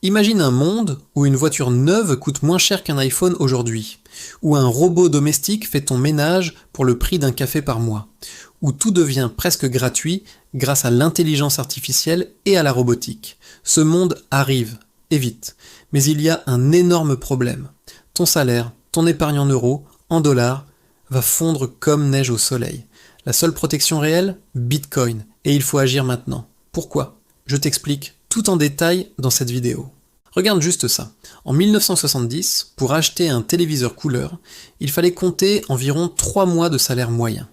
Imagine un monde où une voiture neuve coûte moins cher qu'un iPhone aujourd'hui, où un robot domestique fait ton ménage pour le prix d'un café par mois, où tout devient presque gratuit grâce à l'intelligence artificielle et à la robotique. Ce monde arrive, et vite. Mais il y a un énorme problème. Ton salaire, ton épargne en euros, en dollars, va fondre comme neige au soleil. La seule protection réelle? Bitcoin. Et il faut agir maintenant. Pourquoi? Je t'explique tout en détail dans cette vidéo. Regarde juste ça. En 1970, pour acheter un téléviseur couleur, il fallait compter environ 3 mois de salaire moyen.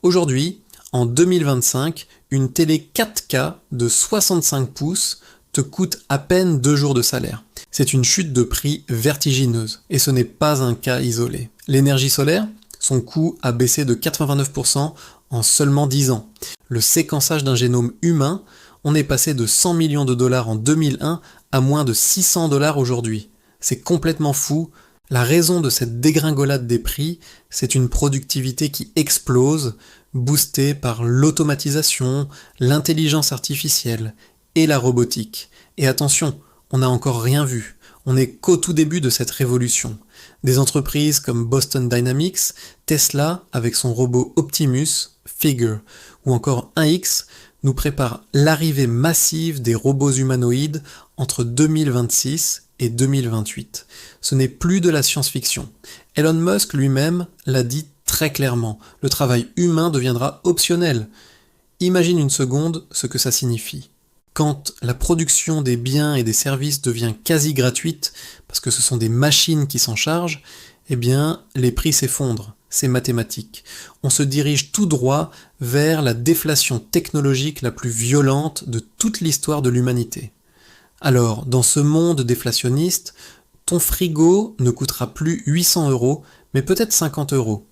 Aujourd'hui, en 2025, une télé 4K de 65 pouces te coûte à peine 2 jours de salaire. C'est une chute de prix vertigineuse, et ce n'est pas un cas isolé. L'énergie solaire, son coût a baissé de 89% en seulement 10 ans. Le séquençage d'un génome humain, on est passé de 100 millions de dollars en 2001 à moins de 600 dollars aujourd'hui. C'est complètement fou. La raison de cette dégringolade des prix, c'est une productivité qui explose, boostée par l'automatisation, l'intelligence artificielle et la robotique. Et attention, on n'a encore rien vu. On n'est qu'au tout début de cette révolution. Des entreprises comme Boston Dynamics, Tesla avec son robot Optimus, Figure, ou encore 1X nous préparent l'arrivée massive des robots humanoïdes entre 2026 et 2028. Ce n'est plus de la science-fiction. Elon Musk lui-même l'a dit très clairement, le travail humain deviendra optionnel. Imagine une seconde ce que ça signifie. Quand la production des biens et des services devient quasi gratuite, parce que ce sont des machines qui s'en chargent, eh bien, les prix s'effondrent. C'est mathématique. On se dirige tout droit vers la déflation technologique la plus violente de toute l'histoire de l'humanité. Alors, dans ce monde déflationniste, ton frigo ne coûtera plus 800 €, mais peut-être 50 €.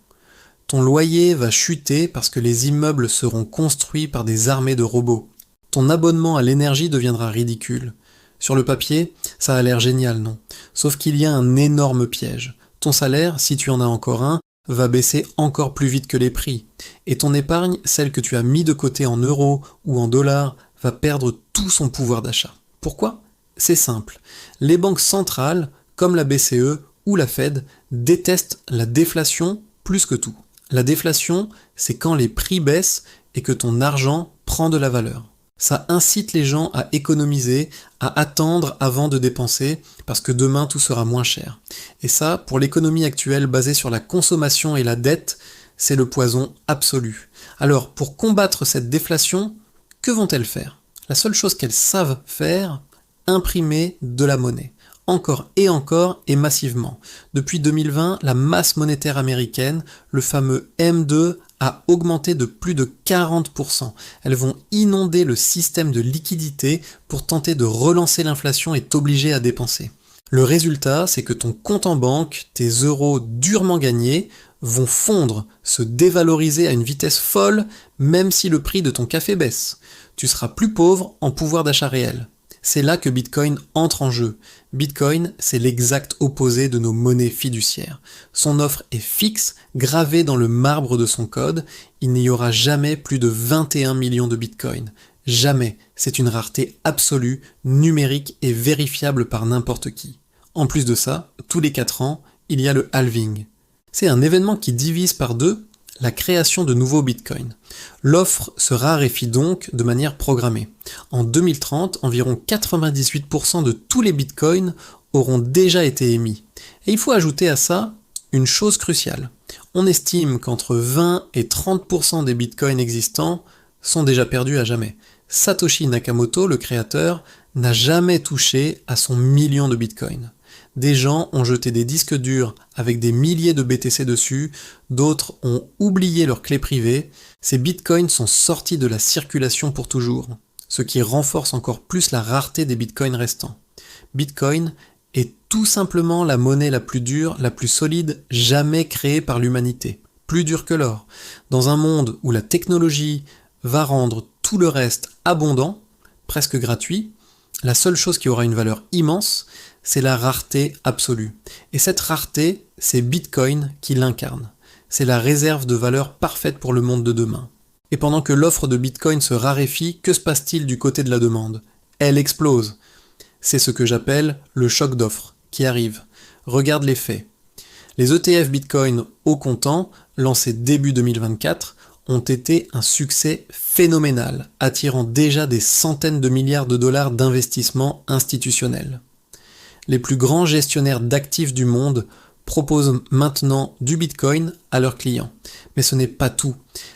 Ton loyer va chuter parce que les immeubles seront construits par des armées de robots. Ton abonnement à l'énergie deviendra ridicule. Sur le papier, ça a l'air génial, non? Sauf qu'il y a un énorme piège. Ton salaire, si tu en as encore un, va baisser encore plus vite que les prix. Et ton épargne, celle que tu as mis de côté en euros ou en dollars, va perdre tout son pouvoir d'achat. Pourquoi? C'est simple. Les banques centrales, comme la BCE ou la Fed, détestent la déflation plus que tout. La déflation, c'est quand les prix baissent et que ton argent prend de la valeur. Ça incite les gens à économiser, à attendre avant de dépenser, parce que demain tout sera moins cher. Et ça, pour l'économie actuelle basée sur la consommation et la dette, c'est le poison absolu. Alors, pour combattre cette déflation, que vont-elles faire? La seule chose qu'elles savent faire, imprimer de la monnaie. Encore et massivement. Depuis 2020, la masse monétaire américaine, le fameux M2, a augmenté de plus de 40%. Elles vont inonder le système de liquidité pour tenter de relancer l'inflation et t'obliger à dépenser. Le résultat, c'est que ton compte en banque, tes euros durement gagnés, vont fondre, se dévaloriser à une vitesse folle, même si le prix de ton café baisse. Tu seras plus pauvre en pouvoir d'achat réel. C'est là que Bitcoin entre en jeu. Bitcoin, c'est l'exact opposé de nos monnaies fiduciaires. Son offre est fixe, gravée dans le marbre de son code. Il n'y aura jamais plus de 21 millions de Bitcoin. Jamais. C'est une rareté absolue, numérique et vérifiable par n'importe qui. En plus de ça, tous les 4 ans, il y a le halving. C'est un événement qui divise par 2 la création de nouveaux bitcoins. L'offre se raréfie donc de manière programmée. En 2030, environ 98% de tous les bitcoins auront déjà été émis. Et il faut ajouter à ça une chose cruciale. On estime qu'entre 20 et 30% des bitcoins existants sont déjà perdus à jamais. Satoshi Nakamoto, le créateur, n'a jamais touché à son million de bitcoins. Des gens ont jeté des disques durs avec des milliers de BTC dessus, d'autres ont oublié leurs clés privées. Ces bitcoins sont sortis de la circulation pour toujours, ce qui renforce encore plus la rareté des bitcoins restants. Bitcoin est tout simplement la monnaie la plus dure, la plus solide jamais créée par l'humanité. Plus dure que l'or. Dans un monde où la technologie va rendre tout le reste abondant, presque gratuit, la seule chose qui aura une valeur immense, c'est la rareté absolue. Et cette rareté, c'est Bitcoin qui l'incarne. C'est la réserve de valeur parfaite pour le monde de demain. Et pendant que l'offre de Bitcoin se raréfie, que se passe-t-il du côté de la demande? Elle explose. C'est ce que j'appelle le choc d'offres qui arrive. Regarde les faits. Les ETF Bitcoin au comptant, lancés début 2024, ont été un succès phénoménal, attirant déjà des centaines de milliards de dollars d'investissements institutionnels. Les plus grands gestionnaires d'actifs du monde proposent maintenant du Bitcoin à leurs clients. Mais ce n'est pas tout.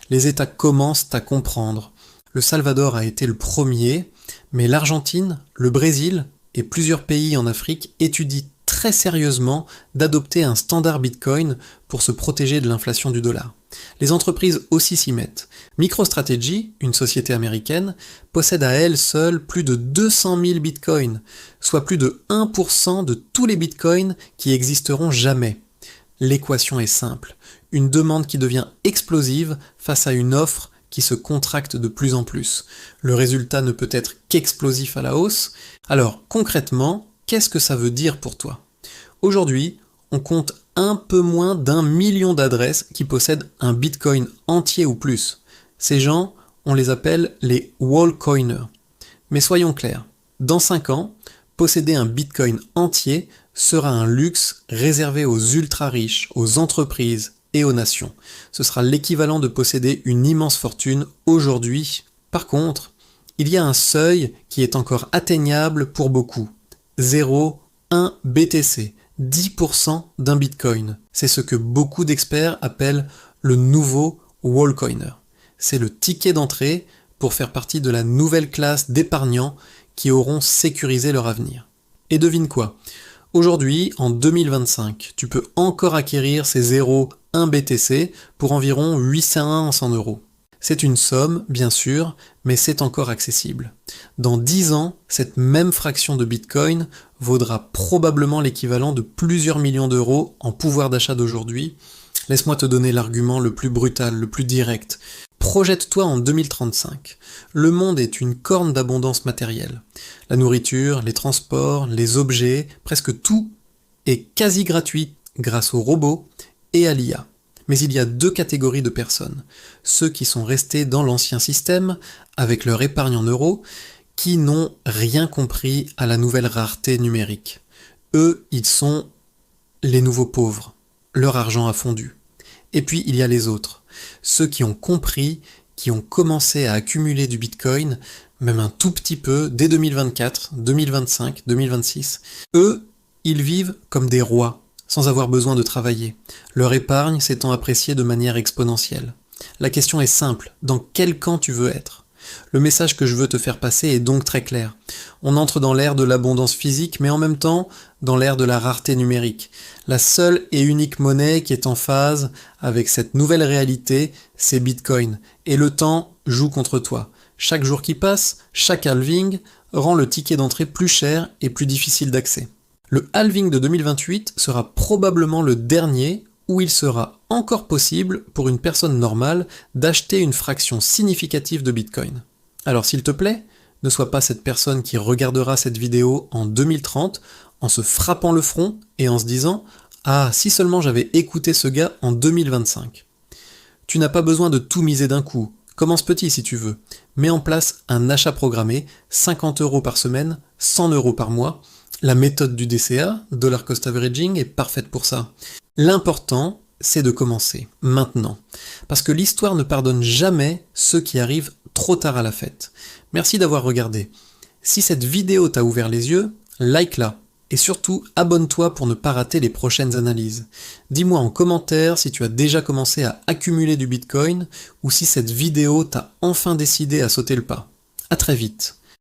Les États commencent à comprendre. Le Salvador a été le premier, mais l'Argentine, le Brésil et plusieurs pays en Afrique étudient très sérieusement d'adopter un standard Bitcoin pour se protéger de l'inflation du dollar. Les entreprises aussi s'y mettent. MicroStrategy, une société américaine, possède à elle seule plus de 200 000 bitcoins, soit plus de 1% de tous les bitcoins qui existeront jamais. L'équation est simple, une demande qui devient explosive face à une offre qui se contracte de plus en plus. Le résultat ne peut être qu'explosif à la hausse. Alors concrètement, qu'est-ce que ça veut dire pour toi ? Aujourd'hui, on compte un peu moins d'1 million d'adresses qui possèdent un bitcoin entier ou plus. Ces gens, on les appelle les wallcoiners. Mais soyons clairs, dans 5 ans, posséder un bitcoin entier sera un luxe réservé aux ultra-riches, aux entreprises et aux nations. Ce sera l'équivalent de posséder une immense fortune aujourd'hui. Par contre, il y a un seuil qui est encore atteignable pour beaucoup. 0,1 BTC. 10% d'un bitcoin. C'est ce que beaucoup d'experts appellent le nouveau wallcoiner. C'est le ticket d'entrée pour faire partie de la nouvelle classe d'épargnants qui auront sécurisé leur avenir. Et devine quoi ? Aujourd'hui, en 2025, tu peux encore acquérir ces 0,1 BTC pour environ 800 €. C'est une somme, bien sûr, mais c'est encore accessible. Dans 10 ans, cette même fraction de Bitcoin vaudra probablement l'équivalent de plusieurs millions d'euros en pouvoir d'achat d'aujourd'hui. Laisse-moi te donner l'argument le plus brutal, le plus direct. Projette-toi en 2035. Le monde est une corne d'abondance matérielle. La nourriture, les transports, les objets, presque tout est quasi gratuit grâce aux robots et à l'IA. Mais il y a 2 catégories de personnes. Ceux qui sont restés dans l'ancien système, avec leur épargne en euros, qui n'ont rien compris à la nouvelle rareté numérique. Eux, ils sont les nouveaux pauvres. Leur argent a fondu. Et puis, il y a les autres. Ceux qui ont compris, qui ont commencé à accumuler du Bitcoin, même un tout petit peu, dès 2024, 2025, 2026. Eux, ils vivent comme des rois, sans avoir besoin de travailler, leur épargne s'étant appréciée de manière exponentielle. La question est simple, dans quel camp tu veux être ? Le message que je veux te faire passer est donc très clair. On entre dans l'ère de l'abondance physique, mais en même temps dans l'ère de la rareté numérique. La seule et unique monnaie qui est en phase avec cette nouvelle réalité, c'est Bitcoin. Et le temps joue contre toi. Chaque jour qui passe, chaque halving, rend le ticket d'entrée plus cher et plus difficile d'accès. Le halving de 2028 sera probablement le dernier où il sera encore possible pour une personne normale d'acheter une fraction significative de Bitcoin. Alors s'il te plaît, ne sois pas cette personne qui regardera cette vidéo en 2030 en se frappant le front et en se disant « Ah, si seulement j'avais écouté ce gars en 2025 ». Tu n'as pas besoin de tout miser d'un coup. Commence petit si tu veux. Mets en place un achat programmé, 50 € par semaine, 100 € par mois. La méthode du DCA, Dollar Cost Averaging, est parfaite pour ça. L'important, c'est de commencer, maintenant. Parce que l'histoire ne pardonne jamais ceux qui arrivent trop tard à la fête. Merci d'avoir regardé. Si cette vidéo t'a ouvert les yeux, like-la. Et surtout, abonne-toi pour ne pas rater les prochaines analyses. Dis-moi en commentaire si tu as déjà commencé à accumuler du Bitcoin ou si cette vidéo t'a enfin décidé à sauter le pas. À très vite.